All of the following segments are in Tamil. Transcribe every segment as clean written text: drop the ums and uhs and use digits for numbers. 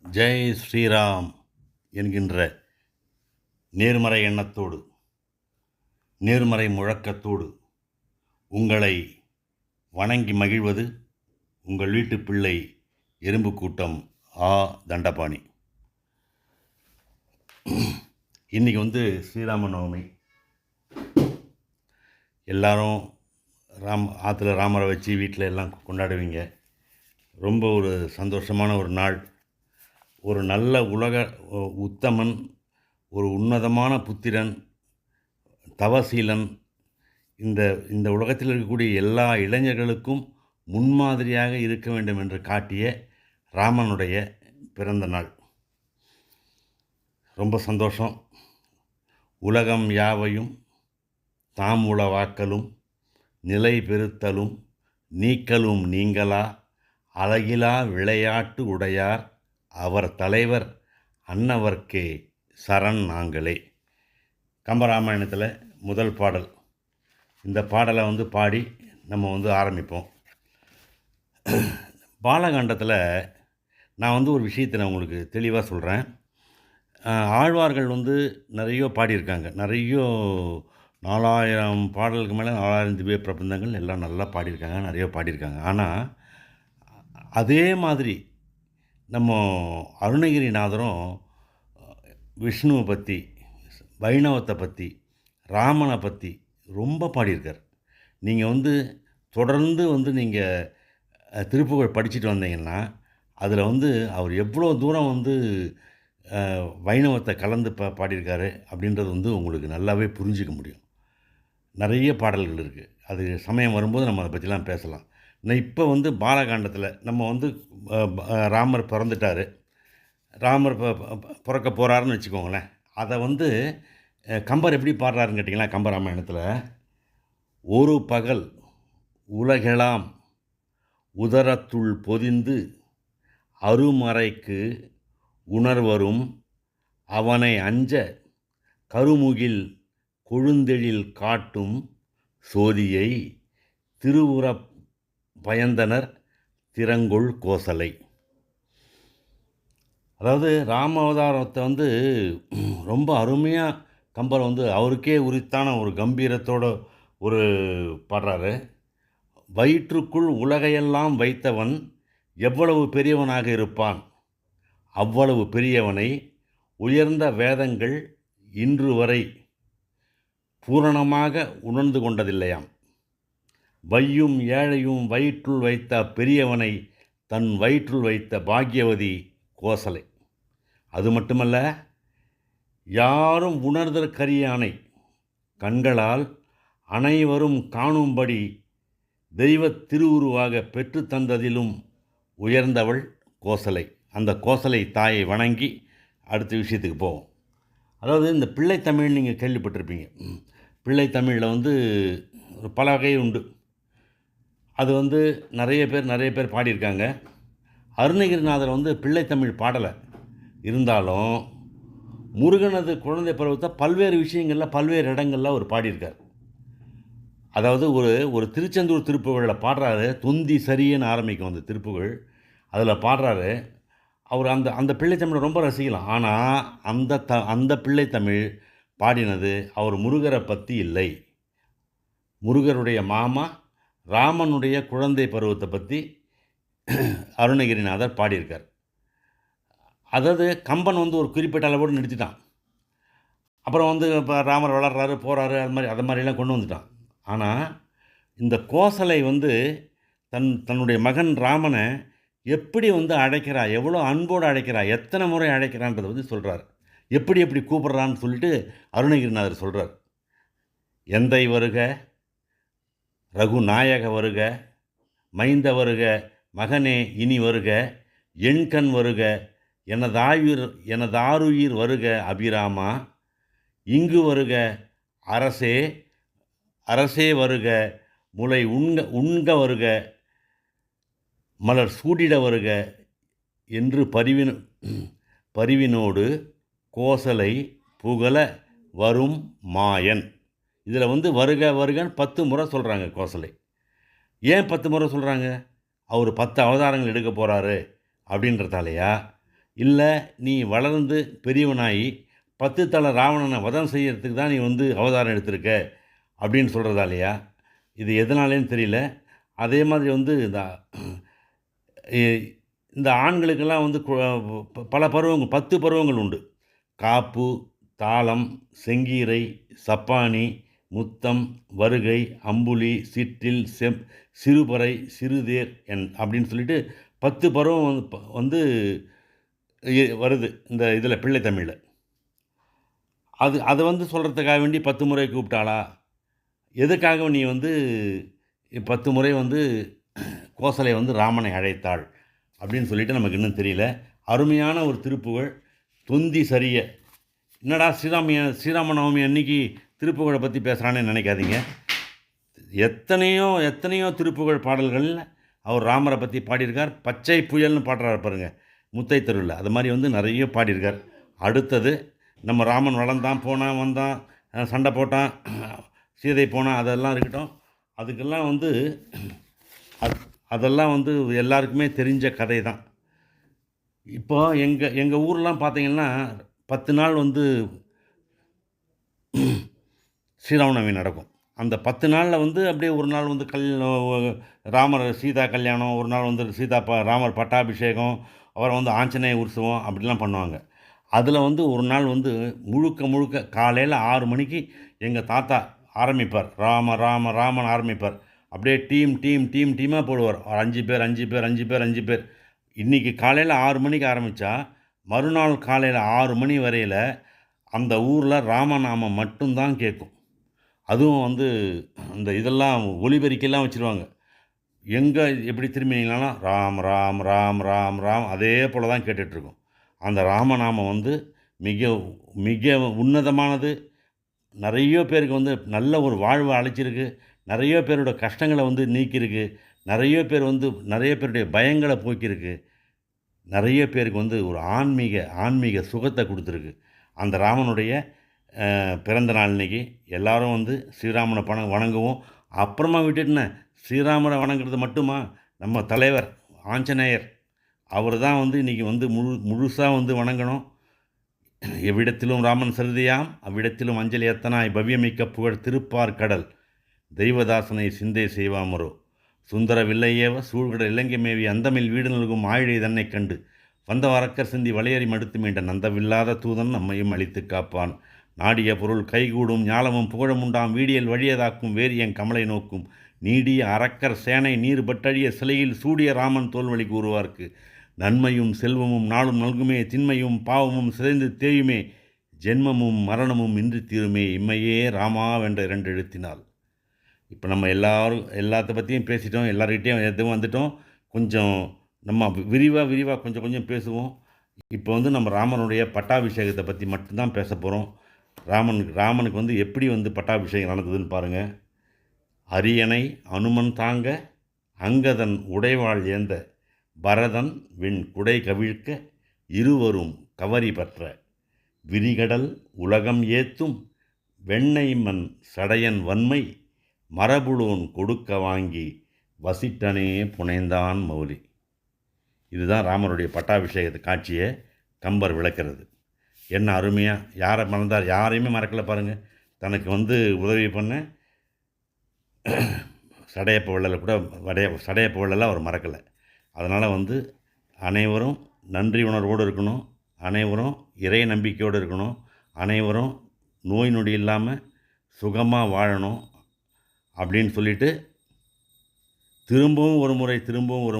ஜெய் ஸ்ரீராம் என்கின்ற நேர்மறை எண்ணத்தோடு, நேர்மறை முழக்கத்தோடு உங்களை வணங்கி மகிழ்வது உங்கள் வீட்டு பிள்ளை எறும்பு கூட்டம் தண்டபாணி. இன்றைக்கி ஸ்ரீராம நவமி. எல்லாரும் ஆற்றுல ராமரை வச்சு வீட்டில் எல்லாம் கொண்டாடுவீங்க. ரொம்ப ஒரு சந்தோஷமான ஒரு நாள். ஒரு நல்ல உலக உத்தமன், ஒரு உன்னதமான புத்திரன், தவசீலன், இந்த இந்த உலகத்தில் இருக்கக்கூடிய எல்லா இளைஞர்களுக்கும் முன்மாதிரியாக இருக்க வேண்டும் என்று காட்டிய ராமனுடைய பிறந்த நாள். ரொம்ப சந்தோஷம். உலகம் யாவையும் தாம் உளவாக்கலும் நிலை பெறுத்தலும் நீக்கலும் நீங்களா அழகிலா விளையாட்டு உடையார் அவர் தலைவர் அன்னவர்க்கே சரண் நாங்களே. கம்பராமாயணத்தில் முதல் பாடல். இந்த பாடலை பாடி நம்ம ஆரம்பிப்போம். பாலகாண்டத்தில் நான் ஒரு விஷயத்தை நான் உங்களுக்கு தெளிவாக சொல்கிறேன். ஆழ்வார்கள் நிறைய பாடியிருக்காங்க. நிறைய 4000 பாடலுக்கு மேலே 4000 திவ்ய பிரபந்தங்கள் எல்லாம் நல்லா பாடியிருக்காங்க, நிறைய பாடியிருக்காங்க. ஆனால் அதே மாதிரி நம்ம அருணகிரிநாதரும் விஷ்ணுவை பற்றி, வைணவத்தை பற்றி, ராமனை பற்றி ரொம்ப பாடியிருக்கார். நீங்கள் தொடர்ந்து நீங்கள் திருப்புகழ் படிச்சுட்டு வந்தீங்கன்னா அதில் அவர் எவ்வளோ தூரம் வைணவத்தை கலந்து பாடியிருக்காரு அப்படின்றது உங்களுக்கு நல்லாவே புரிஞ்சிக்க முடியும். நிறைய பாடல்கள் இருக்குது. அது சமயம் வரும்போது நம்ம அதை பற்றிலாம் பேசலாம். நான் இப்போ பாலகாண்டத்தில் நம்ம ராமர் பிறந்துட்டார். ராமர் பிறக்க போகிறாருன்னு வச்சுக்கோங்களேன். அதை கம்பர் எப்படி பாடுறாருன்னு கேட்டிங்கன்னா, கம்பராமாயணத்தில் ஒரு பகல் உலகெலாம் உதரத்துள் பொதிந்து அருமறைக்கு உணர்வரும் அவனை அஞ்ச கருமுகில் கொழுந்தெழில் காட்டும் சோதியை திருவுறப் பயந்தனர் திறங்கொள் கோசலை. அதாவது ராம அவதாரத்தை ரொம்ப அருமையாக கம்பர் அவருக்கே உரித்தான ஒரு கம்பீரத்தோட ஒரு பாடுறாரு. வயிற்றுக்குள் உலகையெல்லாம் வைத்தவன் எவ்வளவு பெரியவனாக இருப்பான், அவ்வளவு பெரியவனை உயர்ந்த வேதங்கள் இன்று வரை பூரணமாக உணர்ந்து கொண்டதில்லையாம். வையும் ஏழையும் வயிற்றுள் வைத்த பெரியவனை தன் வயிற்றுள் வைத்த பாக்யவதி கோசலை. அது மட்டுமல்ல, யாரும் உணர்தற்கரியானை கண்களால் அனைவரும் காணும்படி தெய்வ திருவுருவாக பெற்று தந்ததிலும் உயர்ந்தவள் கோசலை. அந்த கோசலை தாயை வணங்கி அடுத்த விஷயத்துக்கு போவோம். அதாவது இந்த பிள்ளைத்தமிழ் நீங்கள் கேள்விப்பட்டிருப்பீங்க. பிள்ளைத்தமிழில் பல வகை உண்டு. அது நிறைய பேர் பாடியிருக்காங்க. அருணகிரிநாதர் பிள்ளைத்தமிழ் பாடலை இருந்தாலும் முருகனது குழந்தை பருவத்தை பல்வேறு விஷயங்களில் பல்வேறு இடங்களில் அவர் பாடியிருக்கார். அதாவது ஒரு திருச்செந்தூர் திருப்புகழில் பாடுறாரு. தொந்தி சரியன்னு ஆரம்பிக்கும் அந்த திருப்புகழ். அதில் பாடுறாரு. அவர் அந்த பிள்ளைத்தமிழை ரொம்ப ரசிக்கலாம். ஆனால் அந்த பிள்ளைத்தமிழ் பாடினது அவர் முருகரை பற்றி இல்லை. முருகருடைய மாமா ராமனுடைய குழந்தை பருவத்தை பற்றி அருணகிரிநாதர் பாடியிருக்கார். அதாவது கம்பன் ஒரு குறிப்பிட்ட அளவோடு நிறுத்திட்டான். அப்புறம் இப்போ ராமர் வளர்றாரு, போகிறாரு, அது மாதிரிலாம் கொண்டு வந்துட்டான். ஆனால் இந்த கோசலை தன்னுடைய மகன் ராமனை எப்படி அழைக்கிறா, எவ்வளோ அன்போடு அழைக்கிறா, எத்தனை முறை அழைக்கிறான்றதை சொல்கிறார். எப்படி கூப்பிட்றான்னு சொல்லிட்டு அருணகிரிநாதர் சொல்கிறார். எந்தை வருக, ரகுநாயக வருக, மைந்த வருக, மகனே இனி வருக, எண்கண் வருக, எனதாருயிர் வருக அபிராமா, இங்கு வருக அரசே வருக, முளை உண்க வருக, மலர் சூடிட வருக என்று பரிவினோடு கோசலை புகழ வரும் மாயன். இதில் வருக வருகன்னு 10 முறை சொல்கிறாங்க கோசலை. ஏன் 10 முறை சொல்கிறாங்க? அவர் 10 அவதாரங்கள் எடுக்க போகிறாரு அப்படின்றதாலயா? இல்லை நீ வளர்ந்து பெரியவனாகி 10 தலை ராவணனை வதம் செய்யறதுக்கு தான் நீ வந்து அவதாரம் எடுத்திருக்க அப்படின்னு சொல்கிறதாலயா? இது எதனாலேன்னு தெரியல. அதே மாதிரி வந்து இந்த ஆண்களுக்கெல்லாம் வந்து பல பருவங்கள் 10 பருவங்கள் உண்டு. காப்பு, தாளம், செங்கீரை, சப்பாணி, முத்தம், வருகை, அம்புலி, சிற்றில், சிறுபறை, சிறுதேர் அப்படின்னு சொல்லிட்டு 10 பருவம் வந்து வருது இந்த இதில் பிள்ளை தமிழில். அதை வந்து சொல்கிறதுக்காக வேண்டி 10 முறை கூப்பிட்டாளா? எதுக்காக நீ வந்து 10 முறை வந்து கோசலை வந்து ராமனை அழைத்தாள் அப்படின்னு சொல்லிட்டு நமக்கு இன்னும் தெரியல. அருமையான ஒரு திருப்புகழ். தொந்தி சரிய. என்னடா ஸ்ரீராம நவமி அன்னைக்கு திருப்புகழை பற்றி பேசுகிறான்னு நினைக்காதீங்க. எத்தனையோ திருப்புகழ் பாடல்கள் அவர் ராமரை பற்றி பாடியிருக்கார். பச்சை புயல்னு பாடுறாரு பாருங்க முத்தை தெருவில். அது மாதிரி வந்து நிறைய பாடியிருக்கார். அடுத்தது நம்ம ராமன் வளர்ந்தான், போனான், வந்தான், சண்டை போட்டான், சீதை போனான், அதெல்லாம் இருக்கட்டும். அதுக்கெல்லாம் வந்து அதெல்லாம் வந்து எல்லாருக்குமே தெரிஞ்ச கதை தான். இப்போ எங்கள் ஊர்லாம் பார்த்தீங்கன்னா 10 நாள் வந்து ஸ்ரீராமநவமி நடக்கும். அந்த 10 நாளில் வந்து அப்படியே ஒரு நாள் வந்து ராமர் சீதா கல்யாணம், ஒரு நாள் வந்து ராமர் பட்டாபிஷேகம், அப்புறம் வந்து ஆஞ்சநேய உற்சவம் அப்படிலாம் பண்ணுவாங்க. அதில் வந்து ஒரு நாள் வந்து முழுக்க காலையில் 6 மணிக்கு எங்கள் தாத்தா ஆரம்பிப்பார். ராமன் ஆரம்பிப்பார். அப்படியே டீமாக போடுவார். 5 பேர். இன்றைக்கி காலையில் 6 மணிக்கு ஆரம்பித்தா மறுநாள் காலையில் 6 மணி வரையில் அந்த ஊரில் ராமநாமம் மட்டும்தான் கேட்கும். அதுவும் வந்து அந்த இதெல்லாம் ஒலிபெருக்கெல்லாம் வச்சுருவாங்க. எங்கே எப்படி திரும்பினீங்களாம் ராம் அதே போல் தான் கேட்டுட்ருக்கோம். அந்த ராமநாமம் வந்து மிக உன்னதமானது. நிறைய பேருக்கு வந்து நல்ல ஒரு வாழ்வை அழைச்சிருக்கு. நிறைய பேரோட கஷ்டங்களை வந்து நீக்கியிருக்கு. நிறைய பேருடைய பயங்களை போக்கியிருக்கு. நிறைய பேருக்கு வந்து ஒரு ஆன்மீக சுகத்தை கொடுத்துருக்கு. அந்த ராமனுடைய பிறந்த நாள் இன்றைக்கி எல்லோரும் வந்து ஸ்ரீராமனை வணங்குவோம். அப்புறமா விட்டுட்டுனே ஸ்ரீராமனை வணங்குறது மட்டுமா? நம்ம தலைவர் ஆஞ்சநேயர் அவர் தான் வந்து இன்றைக்கி வந்து முழுசாக வந்து வணங்கணும். எவ்விடத்திலும் ராமன் சருதியாம் அவ்விடத்திலும் அஞ்சலி எத்தனாய் பவ்யமிக்க புகழ் திருப்பார் கடல் தெய்வதாசனை சிந்தை செய்வாமரோ சுந்தர வில்லையேவ சூழ்கடல் இலங்கை மேவி அந்தமில் வீடு நல்கும் ஆழியை தன்னை கண்டு வந்த வரக்கர் சிந்தி வளையறி மடுத்து மீண்ட நந்தவில்லாத தூதன் நம்மையும் அழித்து காப்பான். நாடிய பொருள் கைகூடும் ஞாலமும் புகழும் உண்டாம் வீடியல் வழியதாக்கும் வேரியன் கமலை நோக்கும் நீடிய அரக்கர் சேனை நீர் பட்டழிய சிலையில் சூடிய ராமன் தோல்வழி கூறுவார்க்கு நன்மையும் செல்வமும் நாளும் நல்குமே திண்மையும் பாவமும் சிதைந்து தேயுமே ஜென்மமும் மரணமும் இன்றி தீருமே இம்மையே ராமாவென்ற 2 எழுத்தினால். இப்போ நம்ம எல்லாத்த பற்றியும் பேசிட்டோம். எல்லார்கிட்டையும் எதுவும் வந்துட்டோம். கொஞ்சம் நம்ம விரிவாக கொஞ்சம் பேசுவோம். இப்போ வந்து நம்ம ராமனுடைய பட்டாபிஷேகத்தை பற்றி மட்டும்தான் பேச போகிறோம். ராமனுக்கு வந்து எப்படி வந்து பட்டாபிஷேகம் நடந்ததுன்னு பாருங்கள். அரியணை அனுமன் தாங்க அங்கதன் உடைவாள் ஏந்த பரதன் விண் குடை கவிழ்க்க இருவரும் கவரி பற்ற விரிகடல் உலகம் ஏத்தும் வெண்ணெய் மண் சடையன் வன்மை மரபுளோன் கொடுக்க வாங்கி வசிட்டனே புனைந்தான் மௌலி. இதுதான் ராமருடைய பட்டாபிஷேகத்து காட்சியை கம்பர் விளக்கிறது. என்ன அருமையாக யாரை மறந்தார்? யாரையுமே மறக்கலை பாருங்கள். தனக்கு வந்து உதவி பண்ண சடையப்ப வள்ளலை கூட சடையப்ப வள்ளலை அவர் மறக்கலை. அதனால் வந்து அனைவரும் நன்றி உணர்வோடு இருக்கணும். அனைவரும் இறை நம்பிக்கையோடு இருக்கணும். அனைவரும் நோய் நொடி இல்லாமல் சுகமாக வாழணும் அப்படின்னு சொல்லிட்டு திரும்பவும் ஒரு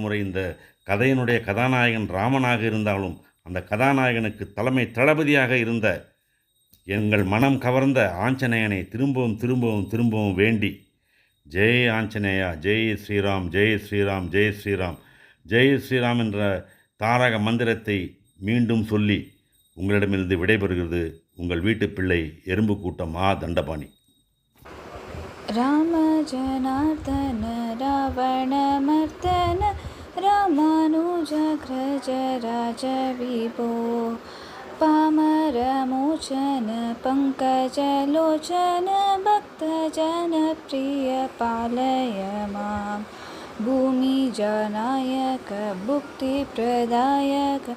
முறை இந்த கதையினுடைய கதாநாயகன் ராமனாக இருந்தாலும் அந்த கதாநாயகனுக்கு தலைமை தளபதியாக இருந்த எங்கள் மனம் கவர்ந்த ஆஞ்சநேயனை திரும்பவும் வேண்டி ஜெய் ஆஞ்சநேயா, ஜெய் ஸ்ரீராம், ஜெய் ஸ்ரீராம், ஜெய் ஸ்ரீராம், ஜெய் ஸ்ரீராம் என்ற தாரக மந்திரத்தை மீண்டும் சொல்லி உங்களிடமிருந்து விடைபெறுகிறது உங்கள் வீட்டு பிள்ளை எறும்பு கூட்டம் தண்டபாணி. ராம ஜனார்தன ராவணமர்தன ராமானுஜக்ரஜ ராஜவிபோ பாமரமோச்சன பங்கஜலோச்சன பக்தஜன பிரிய பாலய மாம் भूमिजनायक भुक्तिप्रदायक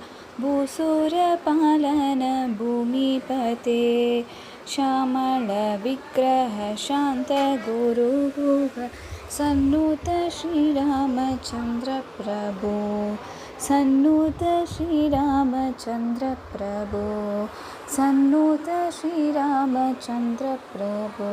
भूसुरपालन भूमिपते श्यामलविग्रह शान्तगुरुः सन्नुत श्रीरामचन्द्र प्रभो सन्नुत श्रीरामचन्द्र प्रभो सन्नुत श्रीरामचन्द्र प्रभो।